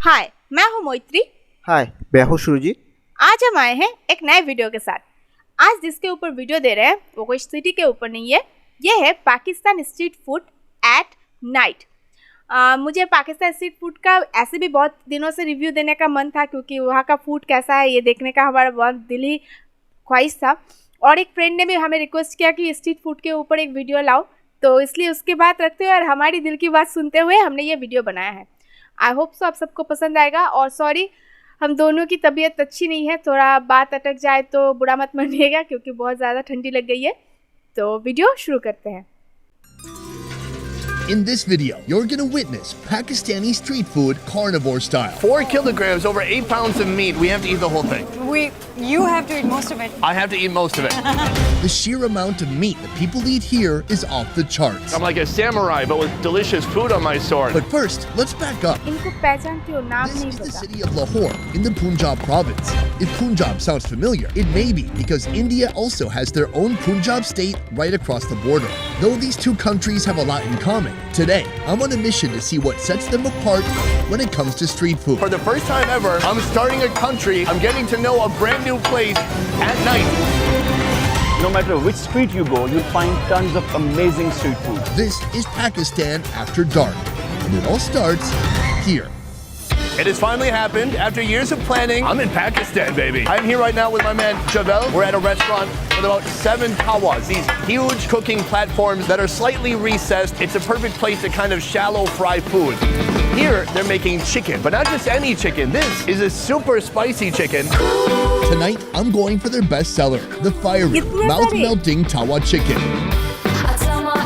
हाय, मैं हूँ मोइत्री। हाय, मैं हूँ सुरजीत। आज हम आए हैं एक नए वीडियो के साथ। आज जिसके ऊपर वीडियो दे रहे हैं वो कोई सिटी के ऊपर नहीं है, ये है Pakistan street food at night. मुझे पाकिस्तान स्ट्रीट फूड का ऐसे भी बहुत दिनों से रिव्यू देने का मन था, क्योंकि वहाँ का फूड कैसा है ये देखने का हमारा बहुत दिली ख्वाहिश था। और एक फ्रेंड ने भी हमें रिक्वेस्ट किया कि स्ट्रीट फूड के ऊपर एक वीडियो लाओ, तो इसलिए उसकी बात रखते हुए और हमारी दिल की बात सुनते हुए हमने ये वीडियो बनाया है। आई होप सो आप सबको पसंद आएगा। और सॉरी, हम दोनों की तबीयत अच्छी नहीं है, थोड़ा बात अटक जाए तो बुरा मत मानिएगा, क्योंकि बहुत ज़्यादा ठंडी लग गई है। तो वीडियो शुरू करते हैं। In this video, you're gonna witness Pakistani street food carnivore style. 4 kilograms, over 8 pounds of meat. We have to eat the whole thing. You have to eat most of it. I have to eat most of it. The sheer amount of meat that people eat here is off the charts. I'm like a samurai, but with delicious food on my sword. But first, let's back up. इनको पहचानती हो, नाम This नहीं is the पता। city of Lahore in the Punjab province. If Punjab sounds familiar, it may be because India also has their own Punjab state right across the border. Though these two countries have a lot in common, today I'm on a mission to see what sets them apart when it comes to street food. For the first time ever, I'm starting a country. I'm getting to know a brand new place at night. No matter which street you go, you'll find tons of amazing street food. This is Pakistan after dark, and it all starts here. It has finally happened. After years of planning, I'm in Pakistan, baby. I'm here right now with my man, Javel. We're at a restaurant with about 7 tawas, these huge cooking platforms that are slightly recessed. It's a perfect place to kind of shallow fry food. Here, they're making chicken, but not just any chicken. This is a super spicy chicken. Tonight, I'm going for their best seller, the fiery, mouth-melting tawa chicken.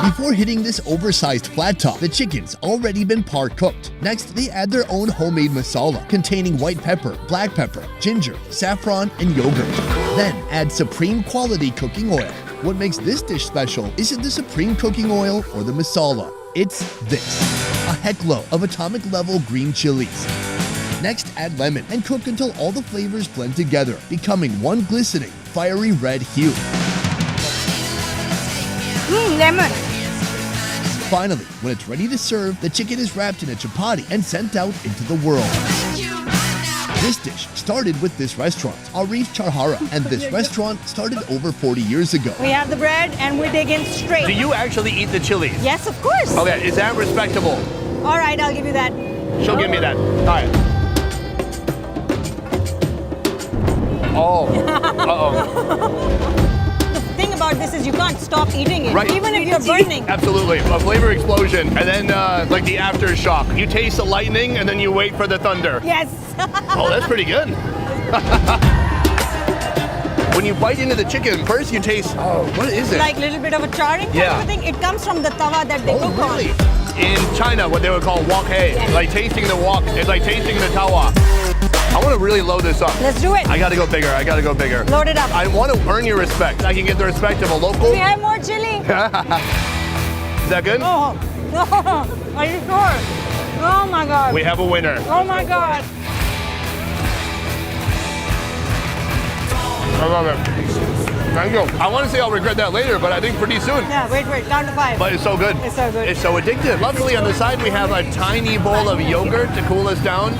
Before hitting this oversized flat top, the chicken's already been par-cooked. Next, they add their own homemade masala containing white pepper, black pepper, ginger, saffron, and yogurt. Then add supreme quality cooking oil. What makes this dish special isn't the supreme cooking oil or the masala. It's this, a heckload of atomic level green chilies. Next, add lemon and cook until all the flavors blend together, becoming one glistening, fiery red hue. Lemon. Finally, when it's ready to serve, the chicken is wrapped in a chapati and sent out into the world. This dish started with this restaurant, Arif Charhara, and this restaurant started over 40 years ago. We have the bread and we dig in straight. Do you actually eat the chilies? Yes, of course. Okay, is that respectable? All right, I'll give you that. She'll give me that. All right. Oh. Uh-oh. The thing about this is you can't stop eating it, Right. even if you're burning. Absolutely. A flavor explosion. And then, like the aftershock. You taste the lightning and then you wait for the thunder. Yes. Oh, that's pretty good. When you bite into the chicken, first you taste, what is it? Like a little bit of a charring kind of a thing. It comes from the tawa that they cook really? on. In China, what they would call wok hei. Yes. Like tasting the wok. It's like tasting the tawa. I want to really load this up. Let's do it. I got to go bigger. I got to go bigger. Load it up. I want to earn your respect. I can get the respect of a local. We have more chili. Is that good? Oh, no. Are you sure? Oh my God. We have a winner. Oh my God. I love it. Thank you. I want to say I'll regret that later, but I think pretty soon. Yeah, wait, count to 5. But it's so good. It's so good. It's so addictive. Luckily, on the side, we have a tiny bowl of yogurt to cool us down.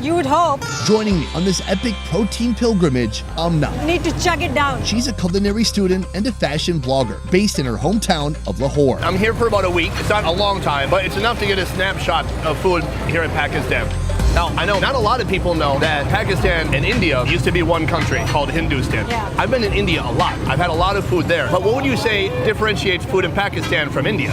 You would hope. Joining me on this epic protein pilgrimage, Amna. Need to chug it down. She's a culinary student and a fashion blogger based in her hometown of Lahore. I'm here for about a week. It's not a long time, but it's enough to get a snapshot of food here in Pakistan. Now, I know not a lot of people know that Pakistan and India used to be one country called Hindustan. Yeah. I've been in India a lot. I've had a lot of food there. But what would you say differentiates food in Pakistan from India?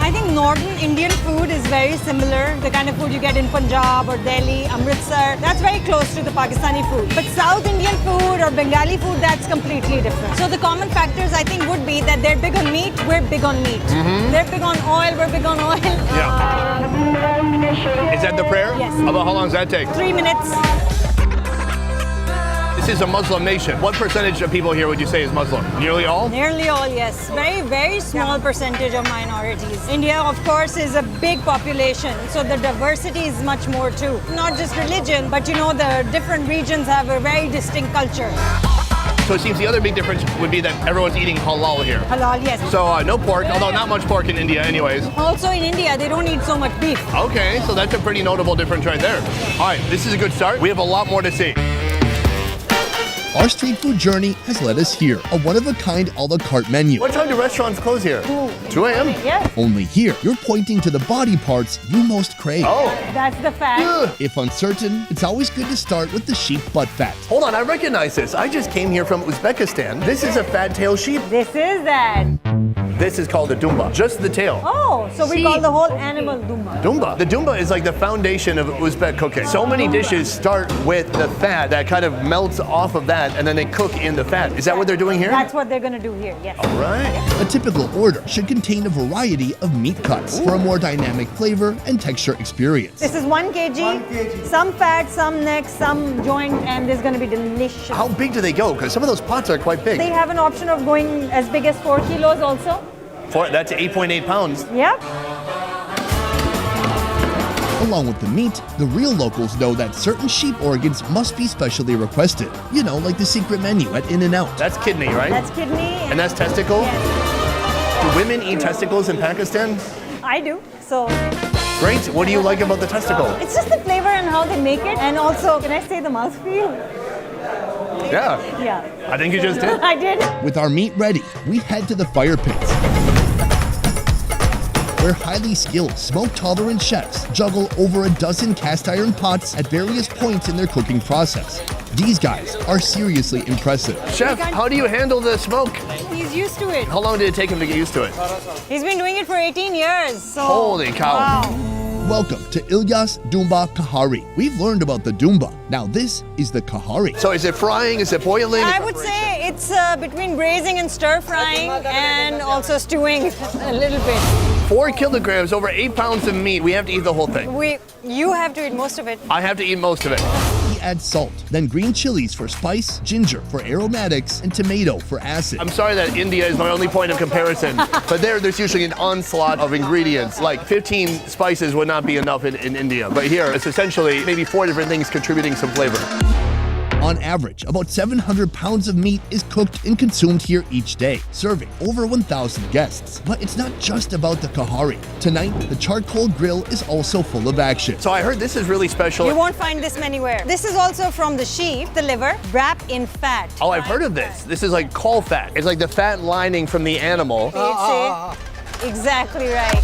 I think northern Indian food is very similar. The kind of food you get in Punjab or Delhi, Amritsar, that's very close to the Pakistani food. But South Indian food or Bengali food, that's completely different. So the common factors I think would be that they're big on meat, we're big on meat. They're big on oil, we're big on oil. Yeah. Is that the prayer? Yes. About how long does that take? 3 minutes. This is a Muslim nation. What percentage of people here would you say is Muslim? Nearly all? Nearly all, yes. Very, very small percentage of minorities. India, of course, is a big population, so the diversity is much more too. Not just religion, but you know, the different regions have a very distinct culture. So it seems the other big difference would be that everyone's eating halal here. Halal, yes. So no pork, although not much pork in India anyways. Also in India, they don't eat so much beef. Okay, so that's a pretty notable difference right there. All right, this is a good start. We have a lot more to see. Our street food journey has led us here, a one-of-a-kind a la carte menu. What time do restaurants close here? 2 a.m.? Yes. Only here, you're pointing to the body parts you most crave. Oh. That's the fact. Ugh. If uncertain, it's always good to start with the sheep butt fat. Hold on, I recognize this. I just came here from Uzbekistan. This is a fat-tailed sheep. This is that. This is called a dumba, just the tail. Oh, so we call the whole animal dumba. Dumba. The dumba is like the foundation of Uzbek cooking. So many dishes start with the fat that kind of melts off of that, and then they cook in the fat. Is that what they're doing here? That's what they're going to do here, yes. All right. A typical order should contain a variety of meat cuts for a more dynamic flavor and texture experience. This is 1 kg, some fat, some neck, some joint, and this is going to be delicious. How big do they go? Because some of those pots are quite big. They have an option of going as big as 4 kilos also. That's 8.8 pounds. Yep. Along with the meat, the real locals know that certain sheep organs must be specially requested. You know, like the secret menu at In-N-Out. That's kidney, right? That's kidney. And that's testicle? Yes. Do women eat testicles in Pakistan? I do. So Great. What do you like about the testicle? it's just the flavor and how they make it. And also, can I say the mouthfeel? Yeah. Yeah. I think you just did. I did. With our meat ready, we head to the fire pits, where highly skilled, smoke-tolerant chefs juggle over a dozen cast iron pots at various points in their cooking process. These guys are seriously impressive. Chef, how do you handle the smoke? He's used to it. How long did it take him to get used to it? He's been doing it for 18 years. So. Holy cow. Wow. Welcome to Ilyas Dumba Kahari. We've learned about the Dumba. Now this is the Kahari. So is it frying? Is it boiling? I would say it's between braising and stir frying and also stewing a little bit. 4 kilograms, over 8 pounds of meat. We have to eat the whole thing. You have to eat most of it. I have to eat most of it. We add salt, then green chilies for spice, ginger for aromatics, and tomato for acid. I'm sorry that India is my only point of comparison, but there's usually an onslaught of ingredients. Like 15 spices would not be enough in India. But here, it's essentially maybe 4 different things contributing some flavor. On average, about 700 pounds of meat is cooked and consumed here each day, serving over 1,000 guests. But it's not just about the Kahari. Tonight, the charcoal grill is also full of action. So I heard this is really special. You won't find this anywhere. This is also from the sheep, the liver, wrapped in fat. Oh, I've heard of this. This is like caul fat. It's like the fat lining from the animal. Exactly right.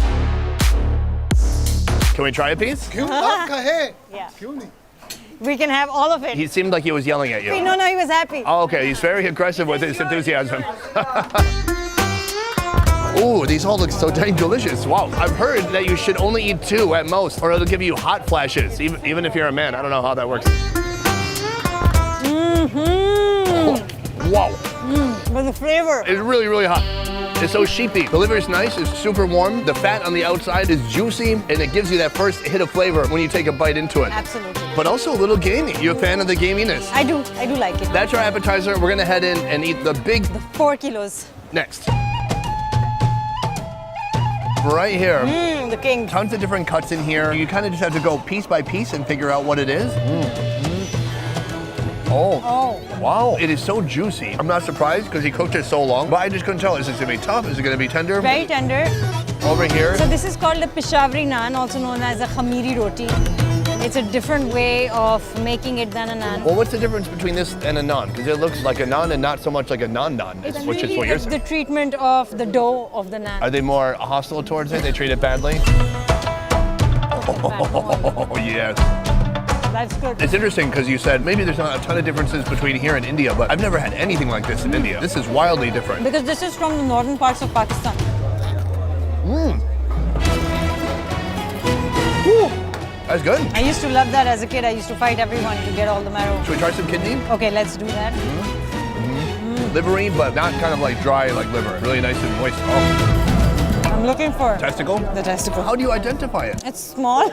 Can we try a piece? Yeah. We can have all of it. He seemed like he was yelling at you. No, he was happy. Oh, okay, he's very aggressive with his enthusiasm. Ooh, these all look so dang delicious. Wow, I've heard that you should only eat 2 at most, or it'll give you hot flashes, even if you're a man. I don't know how that works. Oh, wow. But the flavor. It's really, really hot. It's so sheepy. The liver is nice, it's super warm. The fat on the outside is juicy, and it gives you that first hit of flavor when you take a bite into it. Absolutely. But also a little gamey. You a fan of the gaminess? I do like it. That's our appetizer. We're gonna head in and eat the big 4 kilos. next. Right here. The king. Tons of different cuts in here. You kind of just have to go piece by piece and figure out what it is. Oh. Wow. It is so juicy. I'm not surprised because he cooked it so long, but I just couldn't tell. Is it going to be tough? Is it going to be tender? Very tender. Over here. So this is called a Peshawari naan, also known as a khamiri roti. It's a different way of making it than a naan. Well, what's the difference between this and a naan? Because it looks like a naan and not so much like a naan, It's which is really what you're saying. the treatment of the dough of the naan. Are they more hostile towards it? They treat it badly? Oh, yes. That's good. It's interesting because you said maybe there's not a ton of differences between here and India, but I've never had anything like this in India. This is wildly different. Because this is from the northern parts of Pakistan. Ooh, that's good. I used to love that as a kid. I used to fight everyone to get all the marrow. Should we try some kidney? Okay, let's do that. Livery, but not kind of like dry like liver. Really nice and moist. Oh, I'm looking for testicle? the testicle. How do you identify it? It's small.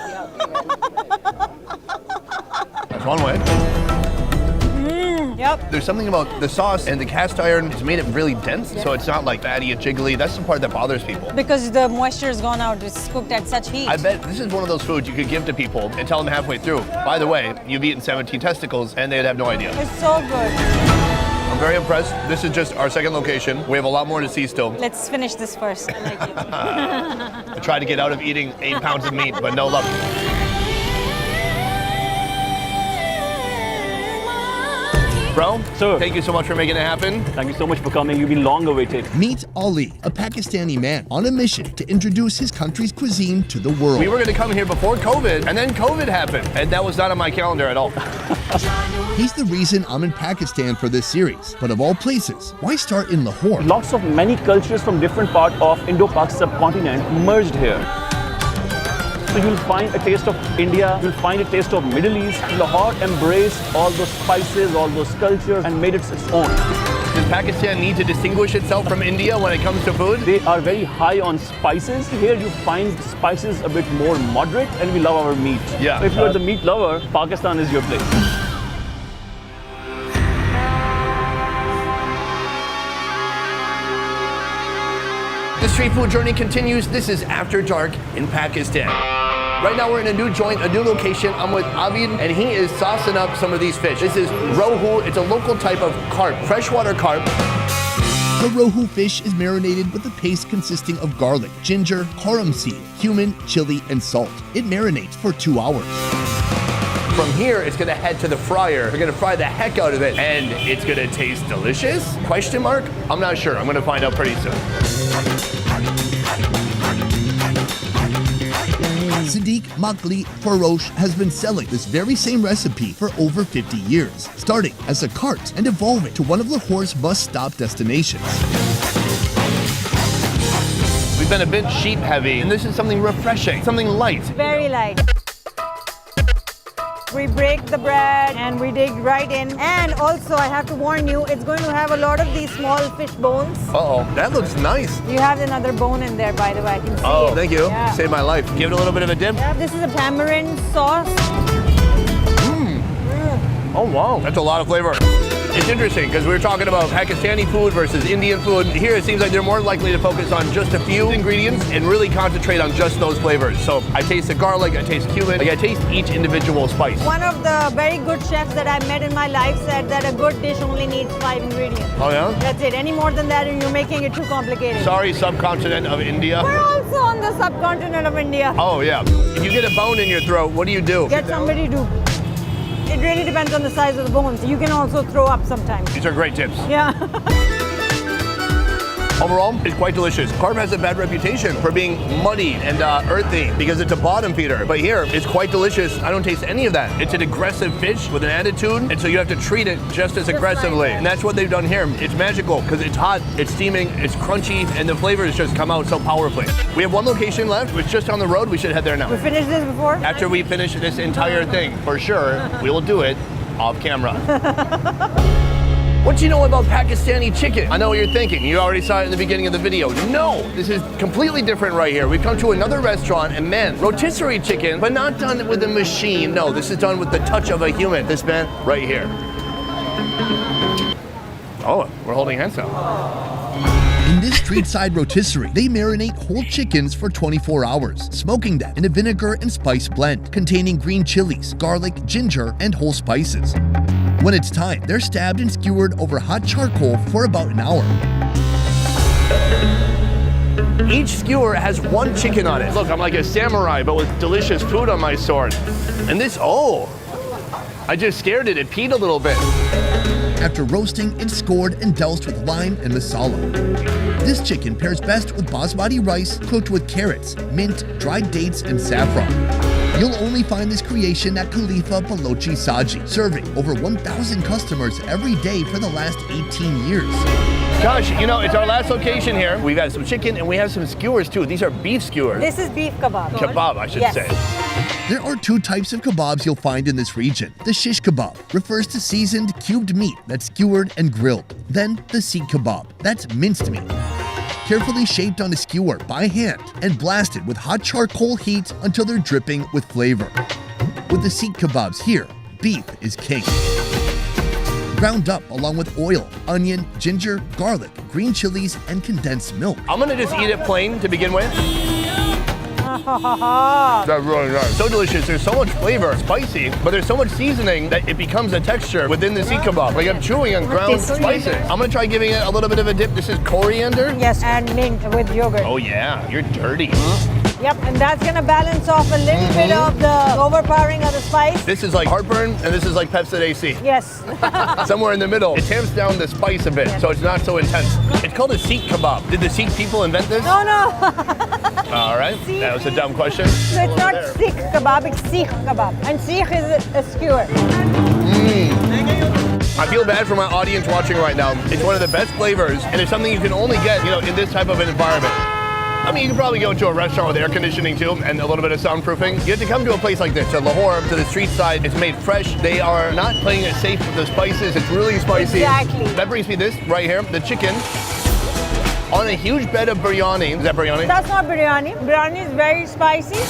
That's one way. Yep. There's something about the sauce and the cast iron. It's made it really dense, so it's not like fatty and jiggly. That's the part that bothers people. Because the moisture has gone out. It's cooked at such heat. I bet this is one of those foods you could give to people and tell them halfway through, by the way, you've eaten 17 testicles, and they'd have no idea. It's so good. I'm very impressed. This is just our second location. We have a lot more to see still. Let's finish this first. I like it. I tried to get out of eating 8 pounds of meat, but no luck. Bro, Sir. thank you so much for making it happen. Thank you so much for coming. You've been long awaited. Meet Ali, a Pakistani man on a mission to introduce his country's cuisine to the world. We were going to come here before COVID, and then COVID happened, and that was not on my calendar at all. He's the reason I'm in Pakistan for this series. But of all places, why start in Lahore? Lots of many cultures from different parts of Indo-Pak subcontinent merged here. So you'll find a taste of India, you'll find a taste of Middle East. Lahore embraced all those spices, all those cultures and made it its own. Does Pakistan need to distinguish itself from India when it comes to food? They are very high on spices. Here you find spices a bit more moderate and we love our meat. Yeah. So if you're the meat lover, Pakistan is your place. The street food journey continues. This is After Dark in Pakistan. Right now we're in a new joint, a new location. I'm with Abid, and he is saucing up some of these fish. This is rohu. It's a local type of carp, freshwater carp. The rohu fish is marinated with a paste consisting of garlic, ginger, harum seed, cumin, chili, and salt. It marinates for 2 hours. From here, it's gonna head to the fryer. We're gonna fry the heck out of it, and it's gonna taste delicious? Question mark? I'm not sure. I'm gonna find out pretty soon. Sadiq Makli Farosh has been selling this very same recipe for over 50 years, starting as a cart and evolving to one of Lahore's must-stop destinations. We've been a bit sheep heavy, and this is something refreshing, something light. Very light. We break the bread and we dig right in. And also, I have to warn you, it's going to have a lot of these small fish bones. Uh-oh, that looks nice. You have another bone in there, by the way. I can see Oh, it. thank you. Yeah. Saved my life. Give it a little bit of a dip. Yeah, this is a tamarind sauce. Oh, wow. That's a lot of flavor. It's interesting because we were talking about Pakistani food versus Indian food. Here it seems like they're more likely to focus on just a few ingredients and really concentrate on just those flavors. So I taste the garlic, I taste cumin, like I taste each individual spice. One of the very good chefs that I met in my life said that a good dish only needs 5 ingredients. Oh yeah? That's it. Any more than that and you're making it too complicated. Sorry, subcontinent of India. We're also on the subcontinent of India. Oh yeah. If you get a bone in your throat, what do? Get somebody to... It really depends on the size of the bones. You can also throw up sometimes. These are great tips. Yeah. Overall, it's quite delicious. Carp has a bad reputation for being muddy and earthy because it's a bottom feeder. But here, it's quite delicious. I don't taste any of that. It's an aggressive fish with an attitude, and so you have to treat it just as aggressively. that. And that's what they've done here. It's magical because it's hot, it's steaming, it's crunchy, and the flavors just come out so powerfully. We have one location left. It's just on the road. We should head there now. We finished this before? After we finish this entire thing, for sure, we will do it off camera. What do you know about Pakistani chicken? I know what you're thinking. You already saw it in the beginning of the video. No, this is completely different right here. We've come to another restaurant, and man, rotisserie chicken, but not done with a machine. No, this is done with the touch of a human. This man right here. Oh, we're holding hands now. In this street-side rotisserie, they marinate whole chickens for 24 hours, smoking them in a vinegar and spice blend containing green chilies, garlic, ginger, and whole spices. When it's time, they're stabbed and skewered over hot charcoal for about an hour. Each skewer has one chicken on it. Look, I'm like a samurai, but with delicious food on my sword. And this, oh, I just scared it. It peed a little bit. After roasting, it's scored and doused with lime and masala. This chicken pairs best with basmati rice cooked with carrots, mint, dried dates, and saffron. You'll only find this creation at Khalifa Balochi Saji, serving over 1,000 customers every day for the last 18 years. Gosh, you know, it's our last location here. We've got some chicken and we have some skewers too. These are beef skewers. This is beef kebab. Kebab, I should Yes. say. There are 2 types of kebabs you'll find in this region. The shish kebab refers to seasoned, cubed meat that's skewered and grilled. Then the seekh kebab, that's minced meat, carefully shaped on a skewer by hand and blasted with hot charcoal heat until they're dripping with flavor. With the seekh kebabs here, beef is king. Ground up along with oil, onion, ginger, garlic, green chilies, and condensed milk. I'm gonna just eat it plain to begin with. That's really nice. So delicious. There's so much flavor, spicy, but there's so much seasoning that it becomes a texture within the seek kebab. Like I'm chewing on ground spices. I'm gonna try giving it a little bit of a dip. This is coriander. Yes, and mint with yogurt. Oh yeah, you're dirty. Yep, and that's gonna balance off a little bit of the overpowering of the spice. This is like heartburn, and this is like Pepsi AC. Yes. Somewhere in the middle. It tamps down the spice a bit, so it's not so intense. It's called a seek kebab. Did the Sikh people invent this? No, no. All right, that was a dumb question. So it's not Sikh kebab, it's Sikh kebab. And Sikh is a skewer. I feel bad for my audience watching right now. It's one of the best flavors, and it's something you can only get, in this type of an environment. I mean, you can probably go to a restaurant with air conditioning too, and a little bit of soundproofing. You have to come to a place like this, to Lahore, to the street side. It's made fresh. They are not playing it safe with the spices. It's really spicy. Exactly. That brings me this right here, the chicken on a huge bed of biryani. Is that biryani? That's not biryani. Biryani is very spicy.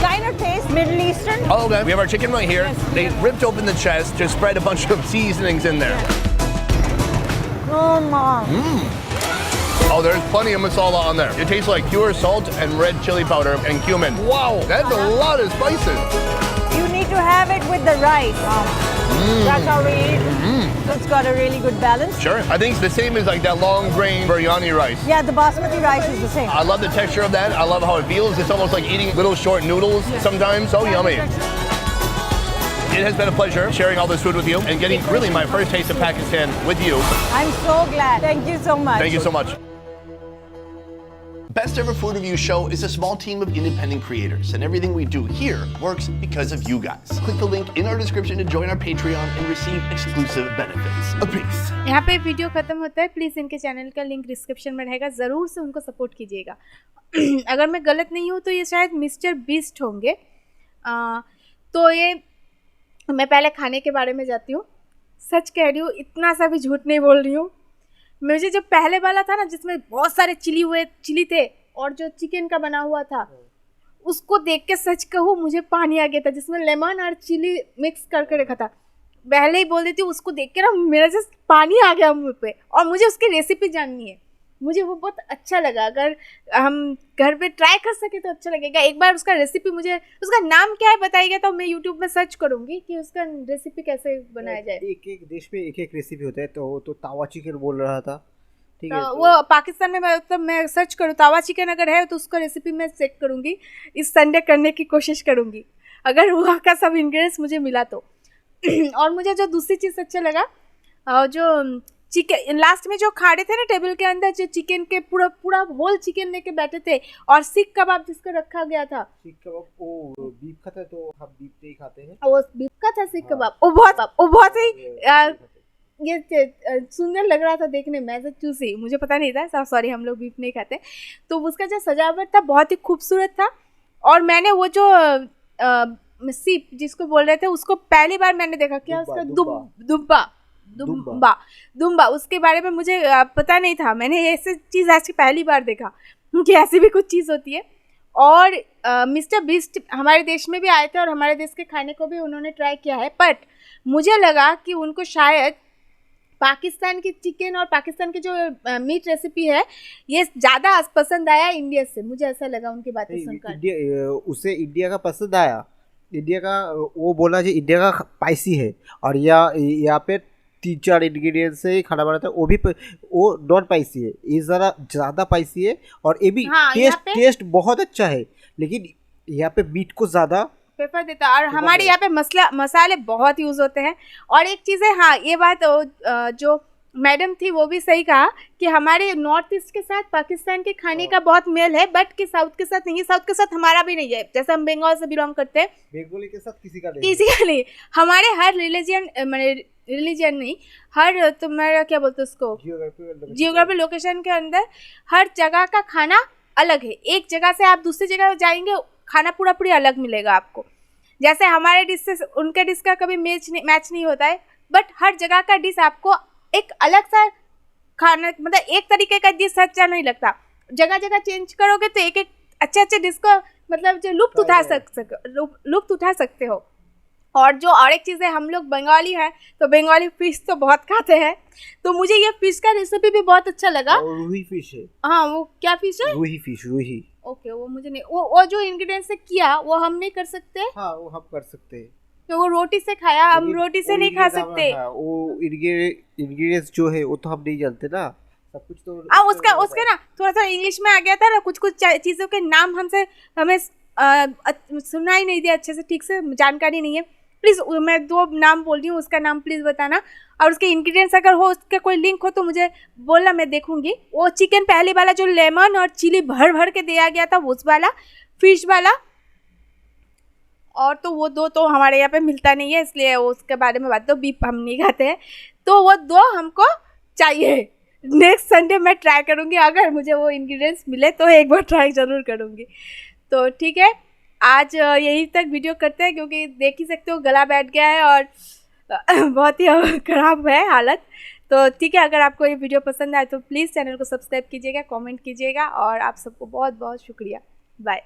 Kind of tastes Middle Eastern. Oh, okay. We have our chicken right here. Yes. They ripped open the chest, just spread a bunch of seasonings in there. Oh my. Oh, there's plenty of masala on there. It tastes like pure salt and red chili powder and cumin. Wow, that's a lot of spices. You need to have it with the rice. That's how we eat. So it's got a really good balance. Sure. I think it's the same as like that long grain biryani rice. Yeah, the basmati rice is the same. I love the texture of that. I love how it feels. It's almost like eating little short noodles sometimes. So yummy. It has been a pleasure sharing all this food with you and getting really my first taste of Pakistan with you. I'm so glad. Thank you so much. Thank you so much. Best Ever Food Review Show is a small team of independent creators, and everything we do here works because of you guys. Click the link in our description to join our Patreon and receive exclusive benefits. A peace. यहाँ पे video खत्म होता है. Please इनके channel का link description में रहेगा. ज़रूर से उनको सपोर्ट कीजिएगा. अगर मैं गलत नहीं हूँ तो ये शायद मिस्टर बीस्ट होंगे. तो ये मैं पहले खाने के बारे में जाती हूँ. सच कह रही हूँ, इतना सा भी झूठ नहीं बोल रही हूँ. मुझे जो पहले वाला था ना, जिसमें बहुत सारे चिली थे और जो चिकन का बना हुआ था, उसको देख के सच कहूँ मुझे पानी आ गया था, जिसमें लेमन और चिली मिक्स करके रखा था. पहले ही बोल देती हूँ, उसको देख के ना मेरा जस्ट पानी आ गया मुँह पे. और मुझे उसकी रेसिपी जाननी है. मुझे वो बहुत अच्छा लगा. अगर हम घर पे ट्राई कर सके तो अच्छा लगेगा. एक बार उसका रेसिपी, मुझे उसका नाम क्या है बताइएगा तो मैं यूट्यूब में सर्च करूँगी कि उसका रेसिपी कैसे बनाया जाए. एक एक देश में एक एक रेसिपी होता है. तो तावा चिकन बोल रहा था. ठीक है. वो पाकिस्तान में मतलब मैं सर्च करूँ तावा चिकन अगर है तो उसका रेसिपी मैं चेक करूँगी. इस संडे करने की कोशिश करूँगी अगर वहाँ का सब इंग्रेडिएंट्स मुझे मिला तो. और मुझे जो दूसरी चीज़ अच्छा लगा, जो चिकन लास्ट में जो खाड़े थे ना टेबल के अंदर, जो चिकन के पूरा होल चिकन लेके बैठे थे, और सीख कबाब जिसको रखा गया था. सीख कबाब वो बीफ का था, तो हम बीफ नहीं खाते हैं. वो बीफ का था सीख कबाब. वो बहुत ही ये सुंदर लग रहा था देखने में. ऐसे चूसी, मुझे पता नहीं था. सॉरी, हम लोग बीफ नहीं खाते. तो उसका जो सजावट था बहुत ही खूबसूरत था. और मैंने वो जो सीप जिसको बोल रहे थे उसको पहली बार मैंने देखा. क्या उसका दुम्बा, उसके बारे में मुझे पता नहीं था. मैंने ऐसी चीज़ आज की पहली बार देखा कि ऐसी भी कुछ चीज़ होती है. और मिस्टर बीस्ट हमारे देश में भी आए थे और हमारे देश के खाने को भी उन्होंने ट्राई किया है. बट मुझे लगा कि उनको शायद पाकिस्तान की चिकन और पाकिस्तान की जो मीट रेसिपी है ये ज़्यादा पसंद आया इंडिया से. मुझे ऐसा लगा उनकी बातें सुनकर. उसे इंडिया का पसंद आया. इंडिया का वो बोला जी इंडिया का स्पाइसी है, और यहाँ पे 3-4 इंग्रेडिएंट से खाना बनाता है. वो नॉन स्पाइसी है. ये ज़रा ज़्यादा स्पाइसी है. और ये भी टेस्ट बहुत अच्छा है, लेकिन यहाँ पे मीट को ज़्यादा प्रेफर देता है. और हमारे यहाँ पे मसाले बहुत यूज़ होते हैं. और एक चीज़ है, हाँ ये बात जो मैडम थी वो भी सही कहा कि हमारे नॉर्थ ईस्ट के साथ पाकिस्तान के खाने का बहुत मेल है, बट कि साउथ के साथ नहीं है. साउथ के साथ हमारा भी नहीं है. जैसे हम बंगाल से बिलोंग करते हैं, बंगाली के साथ किसी का नहीं. हमारे हर रिलीजन नहीं, हर तुम्हारा क्या बोलते उसको, जियोग्राफी लोकेशन के अंदर हर जगह का खाना अलग है. एक जगह से आप दूसरी जगह जाएंगे, खाना पूरी अलग मिलेगा आपको. जैसे हमारे डिश से उनके डिश का कभी मैच नहीं होता है, बट हर जगह का डिश आपको एक अलग सा खाना, मतलब एक तरीके का डिश अच्छा नहीं लगता. जगह जगह चेंज करोगे तो एक अच्छे डिश को मतलब जो लुप्त उठा सकते हो. और जो और एक चीज़ है, हम लोग बंगाली हैं तो बंगाली फिश तो बहुत खाते हैं, तो मुझे ये फिश का रेसिपी भी बहुत अच्छा लगा। रूही फिश है। हाँ, वो क्या फिश है? रूही फिश, रूही। ओके, वो मुझे नहीं, वो जो इंग्रेडिएंट्स से किया वो हम नहीं कर सकते? हाँ, वो हम कर सकते हैं। तो वो रोटी से खाया, हम रोटी से नहीं खा सकते। हाँ, वो इंग्रेडिएंट्स जो है वो तो हम नहीं जानते ना, सब कुछ तो उसके ना थोड़ा सा इंग्लिश में आ गया था ना, कुछ चीज़ों के नाम हमें सुना ही नहीं दिया अच्छे से, ठीक से जानकारी नहीं है। प्लीज़ मैं 2 नाम बोल रही हूँ, उसका नाम प्लीज़ बताना, और उसके इंग्रेडिएंट्स अगर हो, उसका कोई लिंक हो तो मुझे बोलना, मैं देखूंगी। वो चिकन पहले वाला जो लेमन और चिली भर भर के दिया गया था, उस वाला फिश वाला, और तो वो 2 तो हमारे यहाँ पे मिलता नहीं है, इसलिए उसके बारे में बात, तो बीफ हम नहीं खाते हैं, तो वो 2 हमको चाहिए। नेक्स्ट संडे मैं ट्राई करूँगी, अगर मुझे वो इंग्रेडिएंट्स मिले तो एक बार ट्राई ज़रूर करूँगी। तो ठीक है, आज यहीं तक वीडियो करते हैं, क्योंकि देख ही सकते हो गला बैठ गया है और बहुत ही ख़राब है हालत। तो ठीक है, अगर आपको ये वीडियो पसंद आए तो प्लीज़ चैनल को सब्सक्राइब कीजिएगा, कमेंट कीजिएगा, और आप सबको बहुत बहुत शुक्रिया। बाय।